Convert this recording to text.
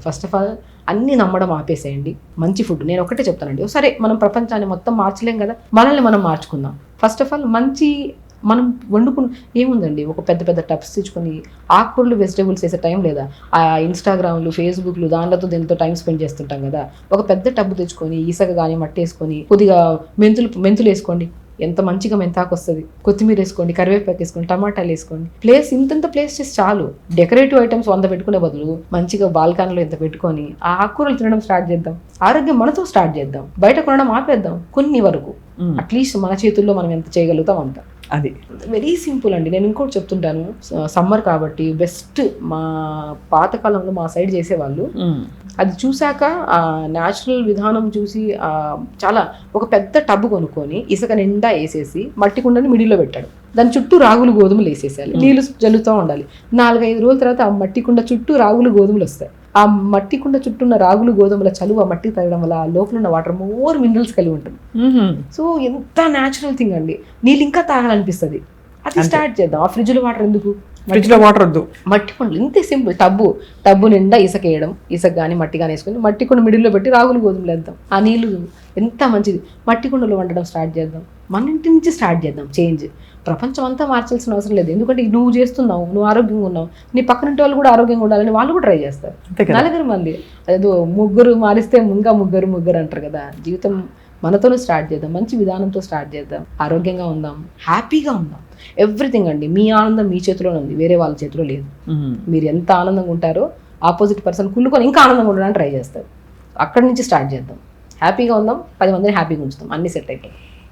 First of all అన్నీ నమ్మడం ఆపేసేయండి. మంచి ఫుడ్, నేను ఒకటే చెప్తానండి. సరే మనం ప్రపంచాన్ని మొత్తం మార్చలేం కదా, మనల్ని మనం మార్చుకుందాం. ఫస్ట్ ఆఫ్ ఆల్ మంచి మనం వండుకుని ఏముందండి, ఒక పెద్ద పెద్ద టబ్స్ తెచ్చుకొని ఆకుకూరలు వెజిటేబుల్స్ వేసే టైం లేదా? ఆ ఇన్స్టాగ్రామ్లు, ఫేస్బుక్లు దాంట్లో దీంతో టైం స్పెండ్ చేస్తుంటాం కదా. ఒక పెద్ద టబ్బు తెచ్చుకొని ఇసుక కానీ మట్టి వేసుకొని కొద్దిగా మెంతులు వేసుకోండి, ఎంత మంచిగా మెంతాకు వస్తుంది. కొత్తిమీర వేసుకోండి, కరివేపాకు వేసుకోండి, టమాటాలు వేసుకోండి. ప్లేస్ ఇంత ప్లేస్ చేసి చాలు. డెకరేటివ్ ఐటమ్స్ 100 పెట్టుకునే బదులు మంచిగా బాల్కనీలో ఇంత పెట్టుకొని ఆ ఆకుకూరలు తినడం స్టార్ట్ చేద్దాం. ఆరోగ్యం మనతో స్టార్ట్ చేద్దాం. బయట కొనడం ఆపేద్దాం కొన్ని వరకు. అట్లీస్ట్ మన చేతుల్లో మనం ఎంత చేయగలుగుతాం అంత. అది వెరీ సింపుల్ అండి. నేను ఇంకోటి చెప్తుంటాను, సమ్మర్ కాబట్టి బెస్ట్ మా పాతకాలంలో మా సైడ్ చేసేవాళ్ళు. అది చూశాక ఆ న్యాచురల్ విధానం చూసి చాలా ఒక పెద్ద టబ్బు కొనుక్కొని ఇసుక నిండా వేసేసి మట్టి కుండని మిడిల్లో పెట్టాడు. దాని చుట్టూ రాగులు గోధుమలు వేసేసేయాలి, నీళ్ళు జల్లుతూ ఉండాలి. 4-5 రోజుల తర్వాత ఆ మట్టి కుండ చుట్టూ రాగులు గోధుమలు వస్తాయి. ఆ మట్టి కుండ చుట్టూ ఉన్న రాగులు గోధుమల చలువ ఆ మట్టి తగ్గడం వల్ల ఆ లోపల ఉన్న వాటర్ మోర్ మినరల్స్ కలిగి ఉంటుంది. సో ఎంత న్యాచురల్ థింగ్ అండి. నీళ్ళు ఇంకా తాగాలనిపిస్తుంది. అది స్టార్ట్ చేద్దాం. ఆ ఫ్రిడ్జ్లో వాటర్ ఎందుకు? ఫ్రిడ్జ్లో వాటర్ వద్దు, మట్టి కుండలు ఇంతే సింపుల్. టబ్బు నిండా ఇసుక వేయడం, ఇసుక కానీ మట్టి కానీ వేసుకొని మట్టి కుండ మిడిల్లో పెట్టి రాగులు గోధుమలు వేద్దాం. ఆ నీళ్ళు ఎంత మంచిది. మట్టి కుండలో వండడం స్టార్ట్ చేద్దాం. మన ఇంటి నుంచి స్టార్ట్ చేద్దాం చేంజ్. ప్రపంచం అంతా మార్చాల్సిన అవసరం లేదు. ఎందుకంటే నువ్వు చేస్తున్నావు, నువ్వు ఆరోగ్యంగా ఉన్నావు, నీ పక్కనంటి వాళ్ళు కూడా ఆరోగ్యంగా ఉండాలని వాళ్ళు కూడా ట్రై చేస్తారు. 4 మంది అదేదో ముగ్గురు మారిస్తే ఇంకా ముగ్గురు అంటారు కదా. జీవితం మనతోనే స్టార్ట్ చేద్దాం. మంచి విధానంతో స్టార్ట్ చేద్దాం. ఆరోగ్యంగా ఉందాం, హ్యాపీగా ఉందాం. ఎవ్రీథింగ్ అండి, మీ ఆనందం మీ చేతిలోనే ఉంది, వేరే వాళ్ళ చేతిలో లేదు. మీరు ఎంత ఆనందంగా ఉంటారో ఆపోజిట్ పర్సన్ కుళ్ళుకొని ఇంకా ఆనందంగా ఉండడానికి ట్రై చేస్తారు. అక్కడి నుంచి స్టార్ట్ చేద్దాం. హ్యాపీగా ఉందాం, 10 మందిని హ్యాపీగా ఉంచుతాం, అన్ని సెట్ అయిపోతాయి.